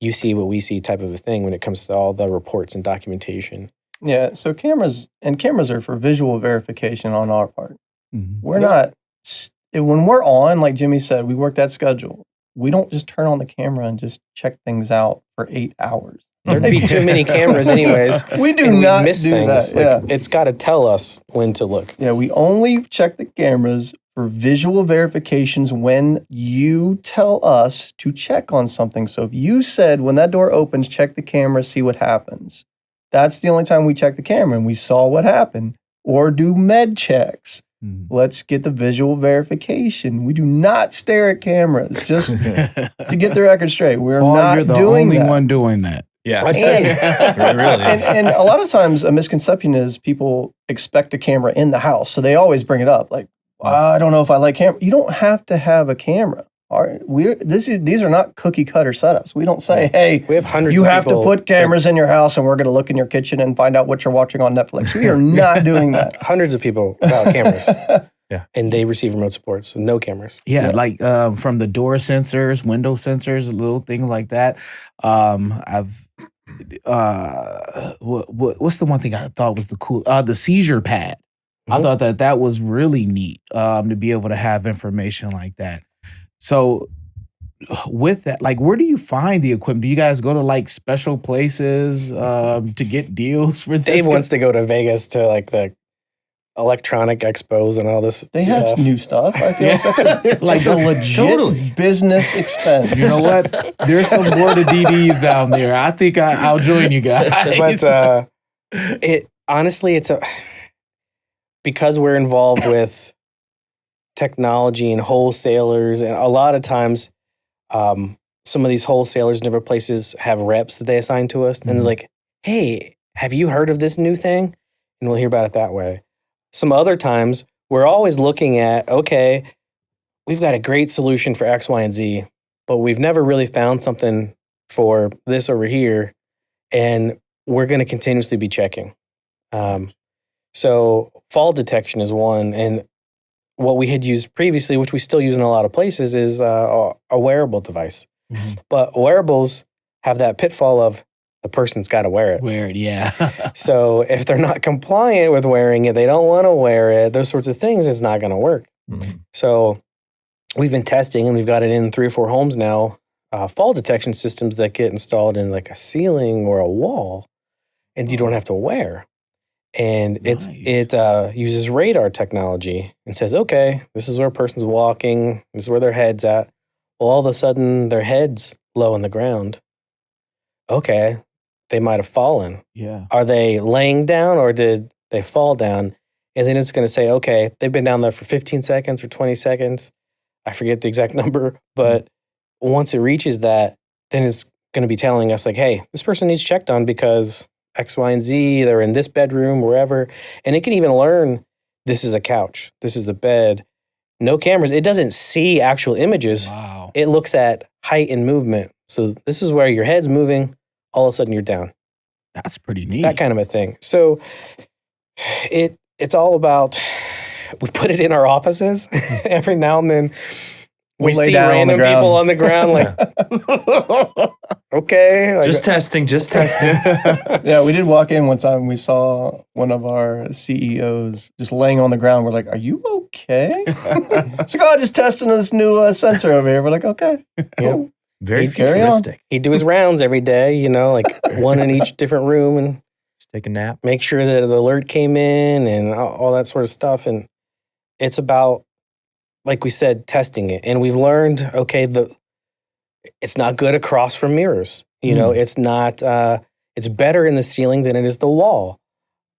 You see what we see type of a thing when it comes to all the reports and documentation. Yeah, so cameras are for visual verification on our part. We're not, when we're on, like Jimmy said, we work that schedule. We don't just turn on the camera and just check things out for 8 hours. There'd be too many cameras anyways. We do not miss do things. That. It's got to tell us when to look. Yeah, we only check the cameras for visual verifications when you tell us to check on something. So if you said, when that door opens, check the camera, see what happens. That's the only time we check the camera and we saw what happened. Or do med checks. Let's get the visual verification. We do not stare at cameras, just to get the record straight. We're not you're the doing only that. one doing that. Yeah, I tell you. Really. And a lot of times a misconception is people expect a camera in the house. So they always bring it up like, I don't know if I like camera. You don't have to have a camera. All right, these are not cookie cutter setups. We don't say, hey, we have hundreds you of have to put cameras in your house and we're going to look in your kitchen and find out what you're watching on Netflix. We are not doing that. Hundreds of people without cameras. Yeah. And they receive remote support, so no cameras. Yeah, like from the door sensors, window sensors, little things like that. I've what's the one thing I thought was the seizure pad. I thought that was really neat to be able to have information like that. So with that, like, where do you find the equipment? Do you guys go to like special places to get deals for this? Dave wants to go to Vegas to like the electronic expos and all this They stuff. have new stuff. I feel like that's a legit business expense. You know what? There's some more to DDs down there. I think I'll join you guys. But honestly, because we're involved with technology and wholesalers, and a lot of times some of these wholesalers in different places have reps that they assign to us, and they're like, hey, have you heard of this new thing? And we'll hear about it that way. Some other times, we're always looking at, okay, we've got a great solution for X, Y, and Z, but we've never really found something for this over here, and we're going to continuously be checking. So fall detection is one, and what we had used previously, which we still use in a lot of places, is a wearable device. But wearables have that pitfall of the person's got to wear it. Wear it, yeah. So if they're not compliant with wearing it, they don't want to wear it, those sorts of things, it's not going to work. So we've been testing, and we've got it in 3 or 4 homes now, fall detection systems that get installed in like a ceiling or a wall, and you don't have to wear. And Nice. it uses radar technology and says, okay, this is where a person's walking, this is where their head's at. Well, all of a sudden, their head's low on the ground. Okay, they might have fallen. Yeah. Are they laying down or did they fall down? And then it's going to say, okay, they've been down there for 15 seconds or 20 seconds. I forget the exact number, but once it reaches that, then it's going to be telling us like, hey, this person needs checked on because X, Y, and Z, they're in this bedroom, wherever. And it can even learn, this is a couch, this is a bed. No cameras. It doesn't see actual images. Wow. It looks at height and movement. So this is where your head's moving. All of a sudden you're down. That's pretty neat. That kind of a thing. So it's all about, we put it in our offices every now and then. We We'll lay see down on the random ground. people on the ground like, okay. Like, Just testing. Yeah, we did walk in one time. We saw one of our CEOs just laying on the ground. We're like, "Are you okay?" It's like, "Oh, just testing this new sensor over here." We're like, "Okay, cool." Very He'd carry on. futuristic. He'd do his rounds every day, you know, like one in each different room, and Just take a nap. make sure that the alert came in and all that sort of stuff. And it's about, like we said, testing it. And we've learned, okay, it's not good across from mirrors. You know, it's not, it's better in the ceiling than it is the wall.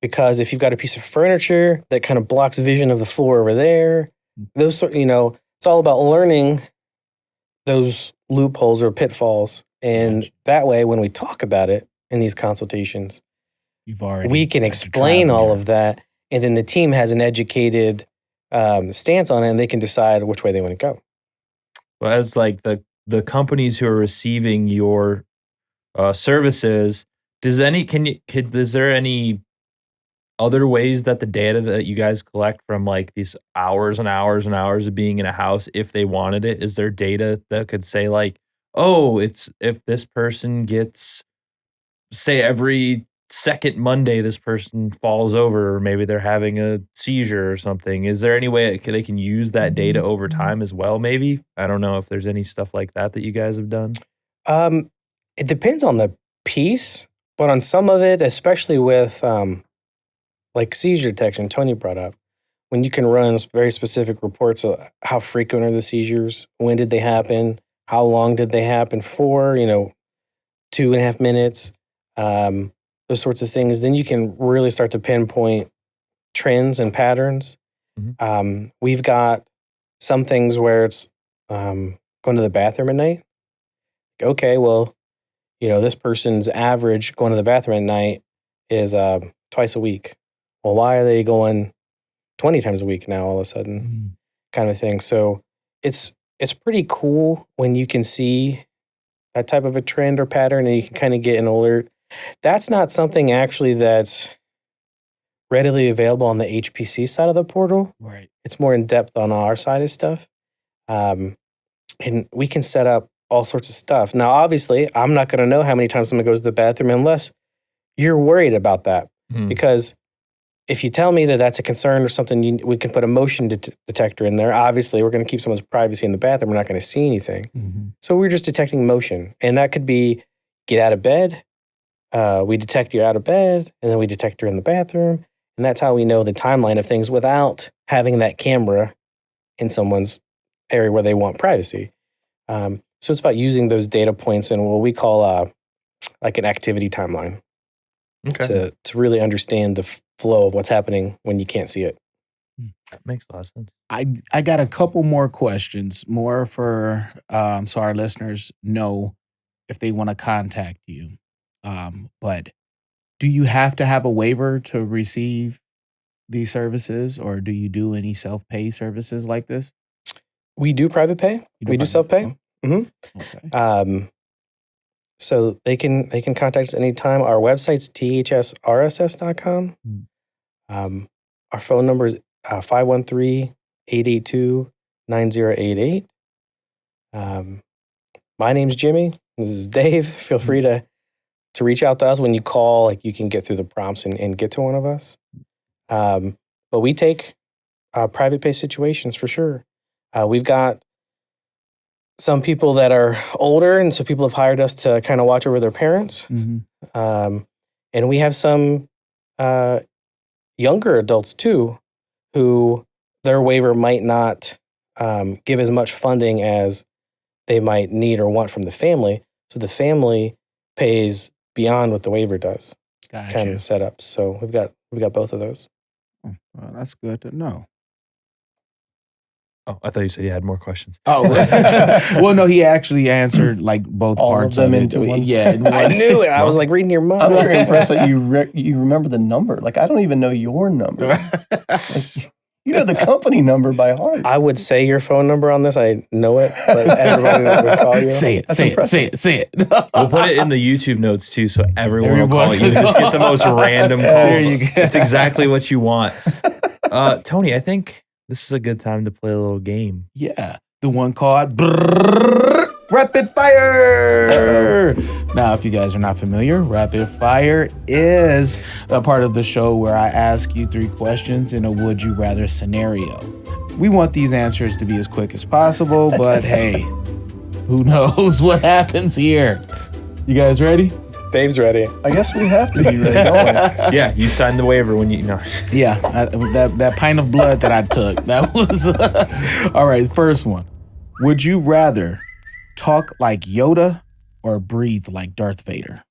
Because if you've got a piece of furniture that kind of blocks vision of the floor over there, you know, it's all about learning those loopholes or pitfalls. And that way, when we talk about it in these consultations, we can explain all of that. And then the team has an educated stance on it, and they can decide which way they want to go. Well, as like the companies who are receiving your services, is there any other ways that the data that you guys collect from like these hours and hours and hours of being in a house, if they wanted it, is there data that could say like, oh, it's if this person gets, say every second Monday this person falls over, or maybe they're having a seizure or something. Is there any way they can use that data over time as well? Maybe, I don't know if there's any stuff like that you guys have done. It depends on the piece, but on some of it, especially with like seizure detection, Tony brought up, when you can run very specific reports of how frequent are the seizures, when did they happen, how long did they happen for, 2.5 minutes, those sorts of things, then you can really start to pinpoint trends and patterns. We've got some things where it's going to the bathroom at night. Okay, well, this person's average going to the bathroom at night is twice a week. Well, why are they going 20 times a week now all of a sudden? Kind of thing. So it's pretty cool when you can see that type of a trend or pattern and you can kind of get an alert. That's not something actually that's readily available on the HPC side of the portal. Right. It's more in depth on our side of stuff. And we can set up all sorts of stuff. Now, obviously, I'm not going to know how many times someone goes to the bathroom unless you're worried about that. Because if you tell me that that's a concern or something, we can put a motion detector in there. Obviously, we're going to keep someone's privacy in the bathroom. We're not going to see anything. So we're just detecting motion. And that could be get out of bed. We detect you're out of bed, and then we detect you're in the bathroom. And that's how we know the timeline of things without having that camera in someone's area where they want privacy. So it's about using those data points in what we call like an activity timeline to really understand the flow of what's happening when you can't see it. That makes a lot of sense. I got a couple more questions, more for so our listeners know if they want to contact you. But do you have to have a waiver to receive these services, or do you do any self-pay services like this? We do private pay. We do self-pay. Okay. So they can contact us anytime. Our website's thsrss.com. Our phone number is 513-882-9088. My name's Jimmy. This is Dave. Feel free to reach out to us when you call. Like, you can get through the prompts and get to one of us. But we take private pay situations for sure. We've got some people that are older, and so people have hired us to kind of watch over their parents. And we have some younger adults too, who their waiver might not give as much funding as they might need or want from the family. So the family pays beyond what the waiver does. Gotcha. Kind of setup. So we've got both of those. Oh, well, that's good to know. Oh, I thought you said you had more questions. Oh, well, no, he actually answered like both all parts of them of it. into one. Yeah, I knew it. I was like reading your mind. I'm very impressed that you remember the number. Like, I don't even know your number. Like, you know the company number by heart. I would say your phone number on this. I know it, but everybody would call you. Say it. We'll put it in the YouTube notes too, so everyone will call you. Just get the most random calls. It's exactly what you want. Tony, I think this is a good time to play a little game. Yeah, the one called Rapid Fire. Now, if you guys are not familiar, Rapid Fire is a part of the show where I ask you 3 questions in a would you rather scenario. We want these answers to be as quick as possible, but hey, who knows what happens here? You guys ready? Dave's ready. I guess we have to be ready, don't we? Yeah, you signed the waiver when you know. Yeah, that pint of blood that I took, that was all right. First one: would you rather talk like Yoda or breathe like Darth Vader?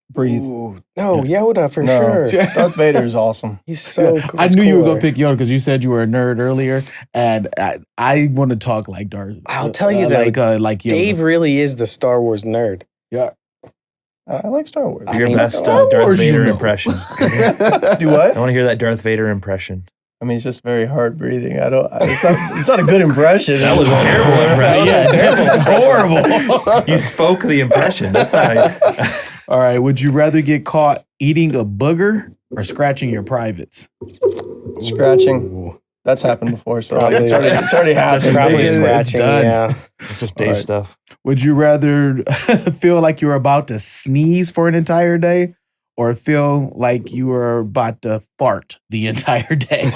Breathe. Ooh, no, Yoda for sure. Darth Vader is awesome. He's so cool. I knew you were going to pick Yoda because you said you were a nerd earlier, and I want to talk like Darth. I'll tell you that like Yoda. Dave really is the Star Wars nerd. Yeah. I like Star Wars. Your best Darth Vader impression. Do what? I want to hear that Darth Vader impression. I mean, it's just very hard breathing. It's not a good impression. That was a terrible impression. Yeah, terrible. Horrible. You spoke the impression. That's not. All right. Would you rather get caught eating a booger or scratching your privates? Scratching. Ooh. That's happened before, so Probably. it's already happened. Probably It's scratching. done. Yeah. It's just day stuff. Would you rather feel like you're about to sneeze for an entire day or feel like you were about to fart the entire day?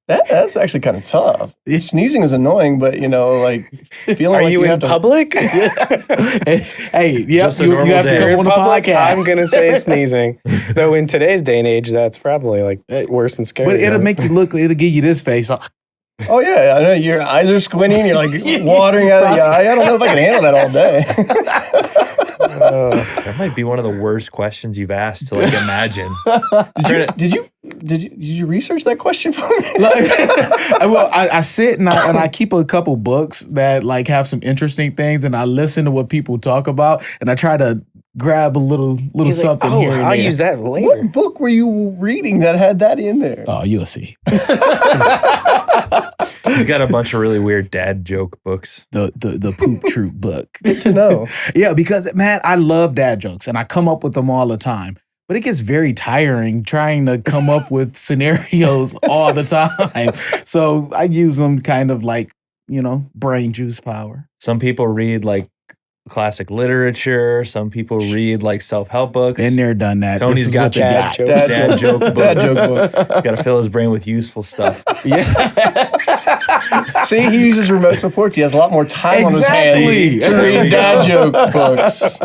That's actually kind of tough. Sneezing is annoying, but like feeling Are like you in have to, public? Hey, yeah, Just a you normal have to day. come in on the public, podcast. I'm gonna say sneezing. Though in today's day and age, that's probably like worse than scary. But it'll make you look. It'll give you this face. Oh yeah, I know your eyes are squinting. You're like watering out of your eye. I don't know if I can handle that all day. That might be one of the worst questions you've asked to like imagine. Did you research that question for me? Well, I sit and I keep a couple books that like have some interesting things, and I listen to what people talk about, and I try to grab a little He's something like, here and I'll there. use that later. What book were you reading that had that in there? Oh, you'll see. He's got a bunch of really weird dad joke books. The Poop Troop book. Good to know. Yeah, because man, I love dad jokes, and I come up with them all the time. but it gets very tiring trying to come up with scenarios all the time. So I use them kind of like, brain juice power. Some people read like classic literature. Some people read like self-help books. Been there, done that. Tony's got the dad joke books. Dad joke book. He's got to fill his brain with useful stuff. See, he uses remote support. He has a lot more time on his hands to read dad joke books.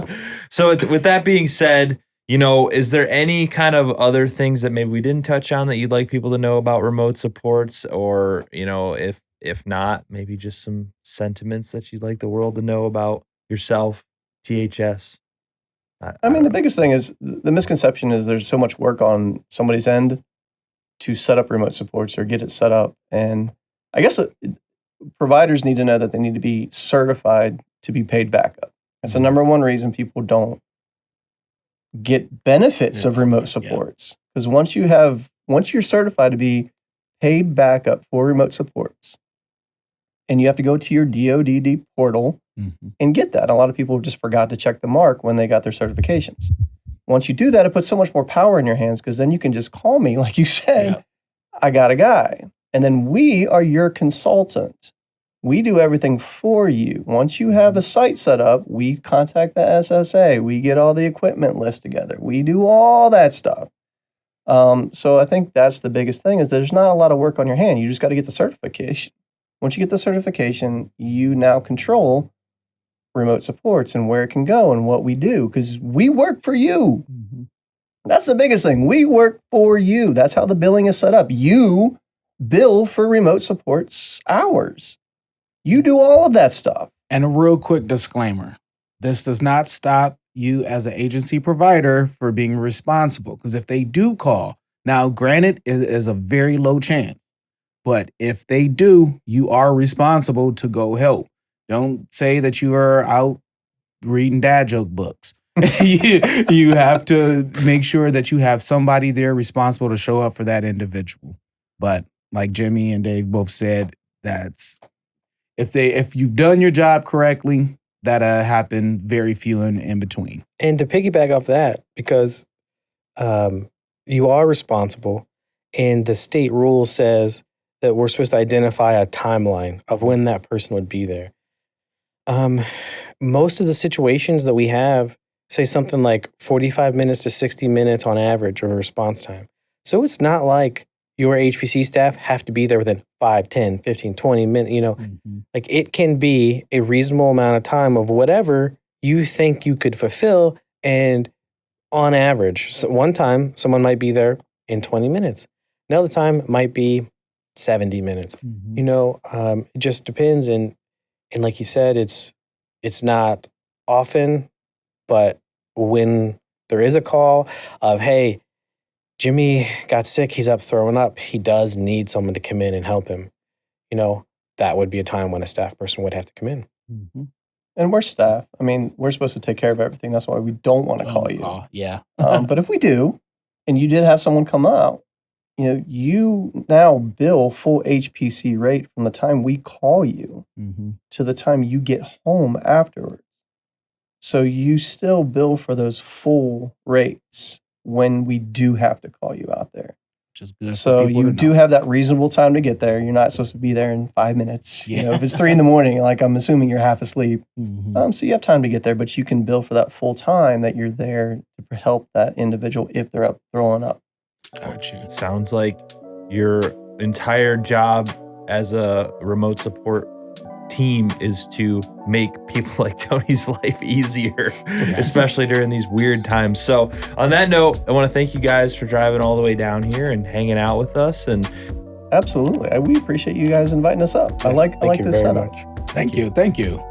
So with that being said, is there any kind of other things that maybe we didn't touch on that you'd like people to know about remote supports? Or, if not, maybe just some sentiments that you'd like the world to know about yourself, THS? I mean, the biggest thing is the misconception is there's so much work on somebody's end to set up remote supports or get it set up. And I guess providers need to know that they need to be certified to be paid backup. That's the number one reason people don't get benefits of remote supports. Because once you're certified to be paid backup for remote supports, and you have to go to your DoD portal and get that. A lot of people just forgot to check the mark when they got their certifications. Once you do that, it puts so much more power in your hands because then you can just call me, like you said, I got a guy. And then we are your consultant. We do everything for you. Once you have a site set up, we contact the SSA. We get all the equipment list together. We do all that stuff. So I think that's the biggest thing is there's not a lot of work on your hand. You just got to get the certification. Once you get the certification, you now control remote supports and where it can go and what we do because we work for you. That's the biggest thing. We work for you. That's how the billing is set up. You bill for remote supports hours. You do all of that stuff. And a real quick disclaimer. This does not stop you as an agency provider for being responsible. Because if they do call, now granted, it is a very low chance. But if they do, you are responsible to go help. Don't say that you are out reading dad joke books. You have to make sure that you have somebody there responsible to show up for that individual. But like Jimmy and Dave both said, that's if you've done your job correctly, that happen very few in between. And to piggyback off that, because you are responsible, and the state rule says that we're supposed to identify a timeline of when that person would be there. Most of the situations that we have say something like 45 minutes to 60 minutes on average of a response time. So it's not like your HPC staff have to be there within 5, 10, 15, 20 minutes, like it can be a reasonable amount of time of whatever you think you could fulfill. And on average, so one time someone might be there in 20 minutes. Another time might be 70 minutes. It just depends. And like you said, it's not often, but when there is a call of, hey, Jimmy got sick, he's up throwing up, he does need someone to come in and help him. That would be a time when a staff person would have to come in. And we're staff. I mean, we're supposed to take care of everything. That's why we don't want to call you. But if we do, and you did have someone come out, you now bill full HPC rate from the time we call you to the time you get home afterwards. So you still bill for those full rates when we do have to call you out there. Which is good. So you do have that reasonable time to get there. You're not supposed to be there in 5 minutes. If it's 3 a.m, like I'm assuming you're half asleep. So you have time to get there, but you can bill for that full time that you're there to help that individual if they're up throwing up. Gotcha. Sounds like your entire job as a remote support team is to make people like Tony's life easier, especially during these weird times. So on that note, I want to thank you guys for driving all the way down here and hanging out with us. And absolutely, we appreciate you guys inviting us up. I like this setup. Thank you.